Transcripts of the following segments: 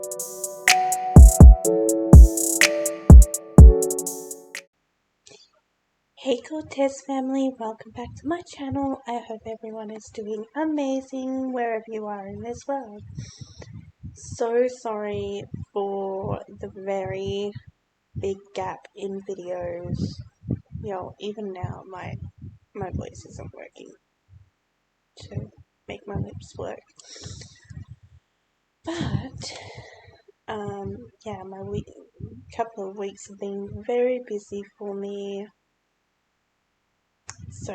Hey Cortez family, welcome back to my channel. I hope everyone is doing amazing wherever you are in this world. So sorry for the very big gap in videos. Even now my voice isn't working to make my lips work. But my couple of weeks have been very busy for me. So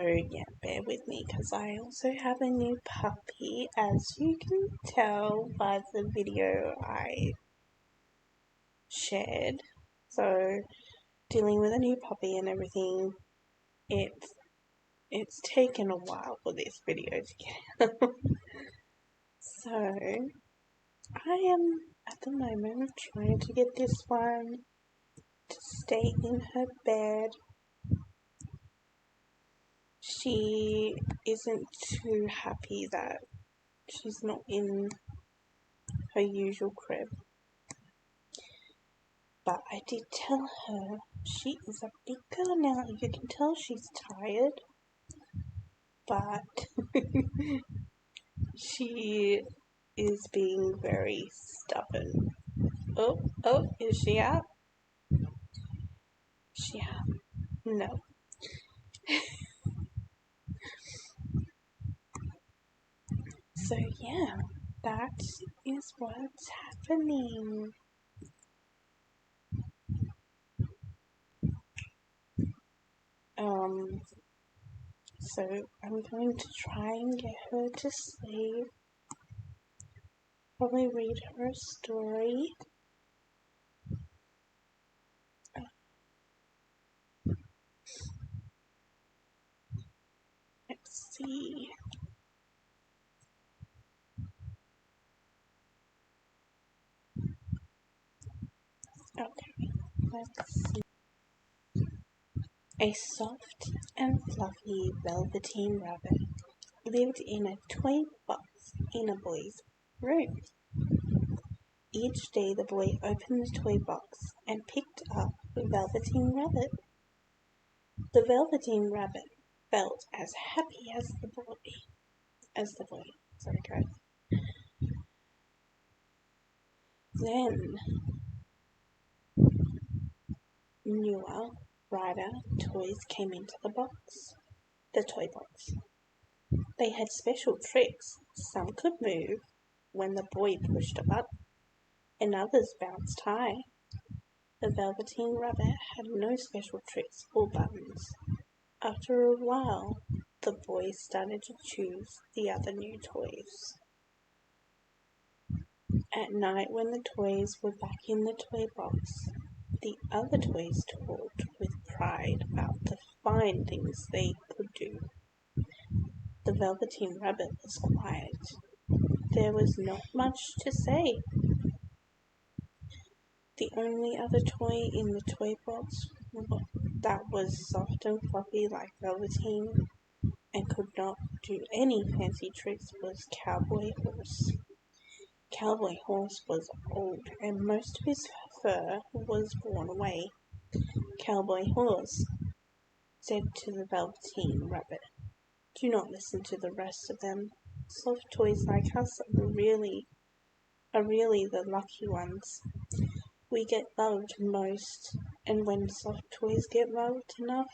bear with me because I also have a new puppy, as you can tell by the video I shared. So dealing with a new puppy and everything, it's taken a while for this video to get out. So I am at the moment trying to get this one to stay in her bed. She isn't too happy that she's not in her usual crib. But I did tell her she is a big girl now. You can tell she's tired. But she is being very stubborn. Oh, is she out? She out? No. So that is what's happening. So I'm going to try and get her to sleep. Probably read her a story. Let's see. Okay, let's see. A soft and fluffy velveteen rabbit lived in a toy box in a boy's room. Each day the boy opened the toy box and picked up the Velveteen Rabbit. The Velveteen Rabbit felt as happy as the boy. Sorry, guys. Then newer, brighter toys came into the toy box. They had special tricks. Some could move when the boy pushed a button, and others bounced high. The Velveteen Rabbit had no special tricks or buttons. After a while, the boy started to choose the other new toys. At night, when the toys were back in the toy box, the other toys talked with pride about the fine things they could do. The Velveteen Rabbit was quiet. There was not much to say. The only other toy in the toy box that was soft and fluffy like Velveteen and could not do any fancy tricks was Cowboy Horse. Cowboy Horse was old and most of his fur was worn away. Cowboy Horse said to the Velveteen Rabbit, "Do not listen to the rest of them. Soft toys like us are really the lucky ones. We get loved most, and when soft toys get loved enough,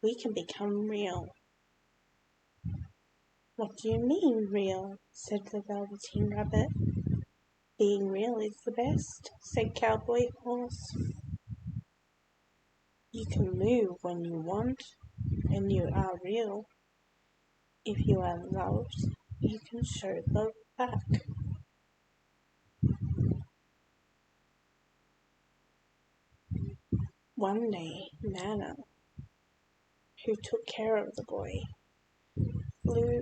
we can become real." "What do you mean, real?" said the Velveteen Rabbit. "Being real is the best," said Cowboy Horse. "You can move when you want, and you are real. If you are loved, you can show love back." One day, Nana, who took care of the boy, flew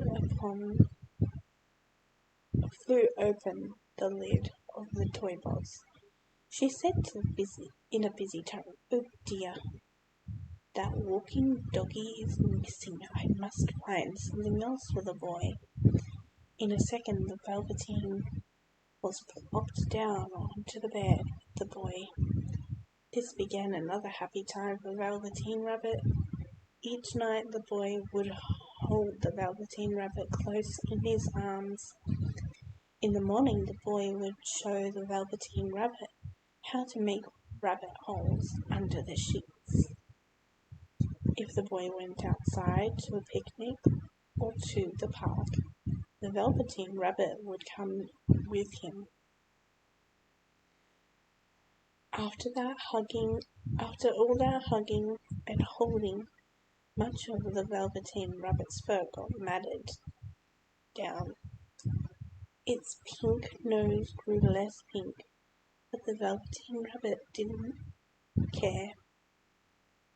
open the lid of the toy box. She said in a busy tone, "Oh dear, that walking doggy is missing. I must find something else for the boy." In a second, the Velveteen was plopped down onto the bed with the boy. This began another happy time for Velveteen Rabbit. Each night the boy would hold the Velveteen Rabbit close in his arms. In the morning the boy would show the Velveteen Rabbit how to make rabbit holes under the sheets. If the boy went outside to a picnic or to the park, the Velveteen Rabbit would come with him. After all that hugging and holding, much of the Velveteen Rabbit's fur got matted down. Its pink nose grew less pink, but the Velveteen Rabbit didn't care.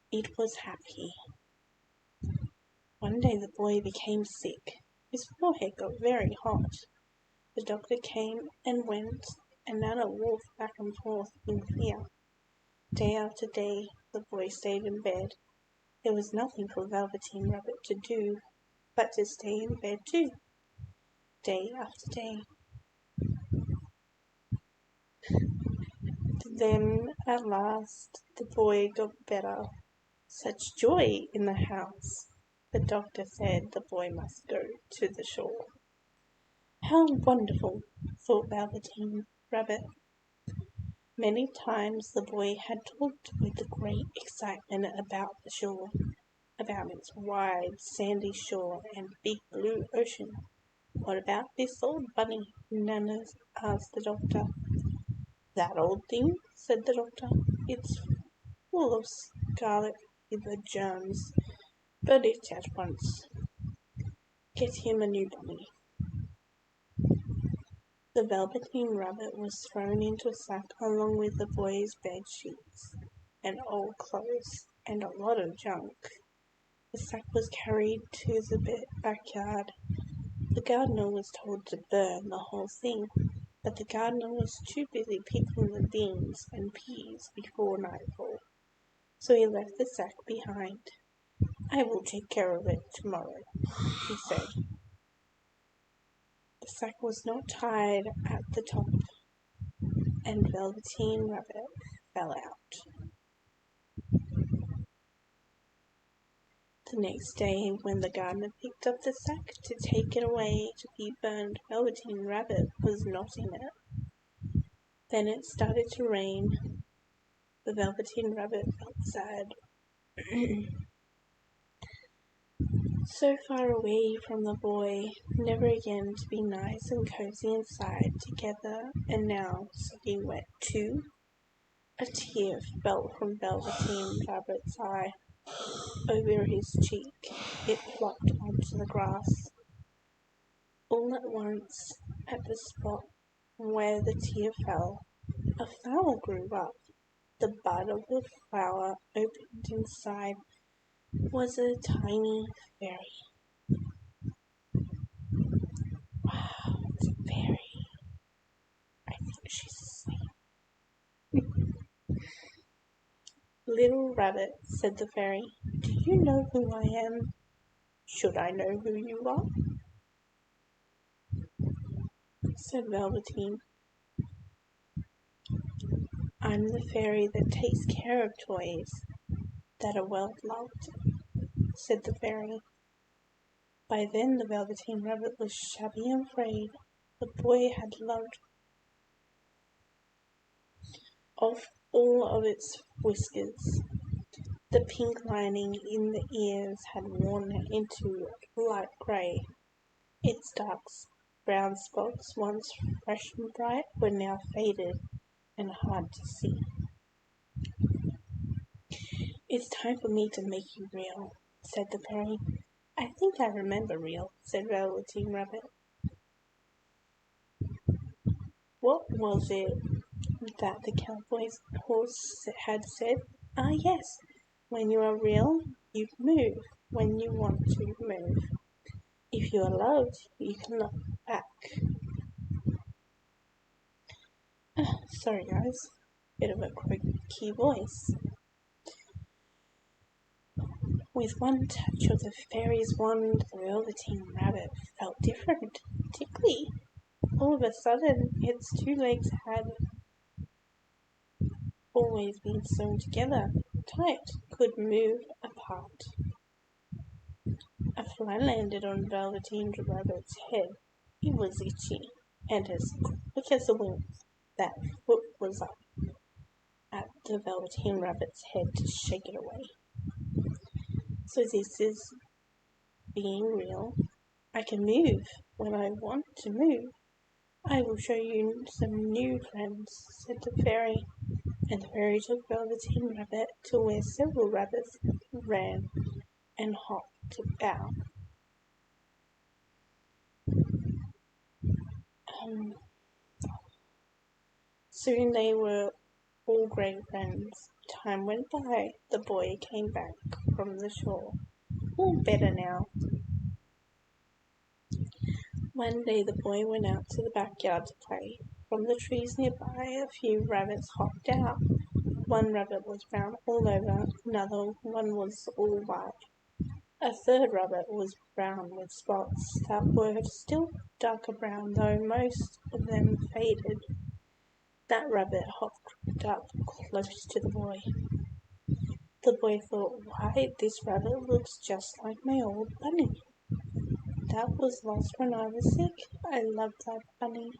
It was happy. One day the boy became sick. His forehead got very hot. The doctor came and went, and Nana walked back and forth in fear. Day after day, the boy stayed in bed. There was nothing for Velveteen Rabbit to do but to stay in bed too, day after day. Then, at last, the boy got better. Such joy in the house. The doctor said the boy must go to the shore. How wonderful, thought Velveteen Rabbit. Many times the boy had talked with great excitement about the shore, about its wide, sandy shore and big blue ocean. What about this old bunny? Nana asked the doctor. That old thing, said the doctor. It's full of scarlet fever germs, but it at once. Get him a new bunny. The Velveteen Rabbit was thrown into a sack along with the boy's bed sheets and old clothes and a lot of junk. The sack was carried to the backyard. The gardener was told to burn the whole thing, but the gardener was too busy picking the beans and peas before nightfall, so he left the sack behind. I will take care of it tomorrow, he said. The sack was not tied at the top, and Velveteen Rabbit fell out. The next day, when the gardener picked up the sack to take it away to be burned, Velveteen Rabbit was not in it. Then it started to rain. The Velveteen Rabbit felt sad. So far away from the boy, never again to be nice and cozy inside together, and now soaking wet too. A tear fell from Velveteen Rabbit's eye. Over his cheek, it flopped onto the grass. All at once, at the spot where the tear fell, a flower grew up. The bud of the flower opened inside was a tiny fairy. Wow, it's a fairy. I think she's asleep. Little Rabbit, said the fairy, do you know who I am? Should I know who you are? Said Velveteen. I'm the fairy that takes care of toys that are well loved, said the fairy. By then the Velveteen Rabbit was shabby and frayed. The boy had loved off all of its whiskers. The pink lining in the ears had worn into light grey. Its dark brown spots, once fresh and bright, were now faded and hard to see. It's time for me to make you real, said the fairy. I think I remember real, said Velveteen Rabbit. What was it that the cowboy's horse had said? Ah, yes, when you are real, you move when you want to move. If you are loved, you can look back. Sorry guys, bit of a croaky voice. With one touch of the fairy's wand, the Velveteen Rabbit felt different, tickly. all of a sudden its two legs had always been sewn together tight, could move apart. A fly landed on Velveteen Rabbit's head. It was itchy, and as quick as a wink, that foot was up at the Velveteen Rabbit's head to shake it away. So this is being real. I can move when I want to move. I will show you some new friends, said the fairy. And the fairy took Velveteen Rabbit to where several rabbits ran and hopped about. Soon they were all great friends. Time went by. The boy came back from the shore. All better now. One day the boy went out to the backyard to play. From the trees nearby, a few rabbits hopped out. One rabbit was brown all over, another one was all white. A third rabbit was brown with spots that were still darker brown, though most of them faded. That rabbit hopped up close to the boy. The boy thought, why, this rabbit looks just like my old bunny. That was lost when I was sick. I loved that bunny.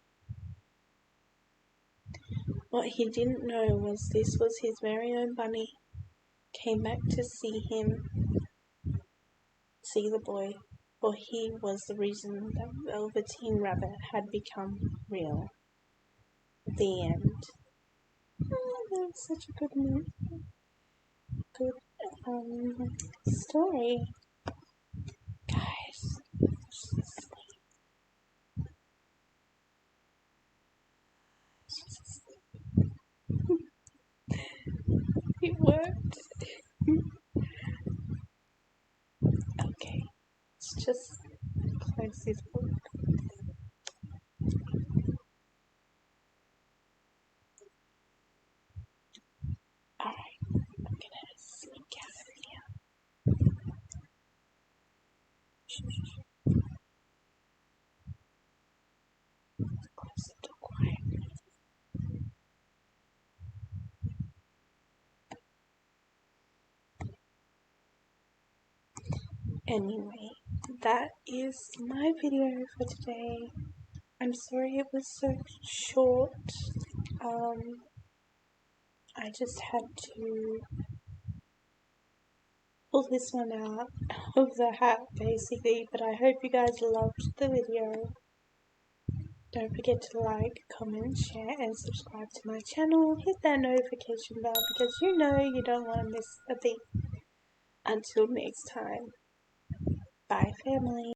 What he didn't know was this was his very own bunny. Came back to see the boy, for he was the reason that Velveteen Rabbit had become real. The end. Oh, that's such a good story. Guys, it worked. Okay, let's just close this book. Alright, I'm gonna sneak out of here. Close the door quietly. Anyway, that is my video for today. I'm sorry it was so short. I just had to pull this one out of the hat basically, but I hope you guys loved the video. Don't forget to like, comment, share and subscribe to my channel. Hit that notification bell because you know you don't want to miss a thing. Until next time, bye family.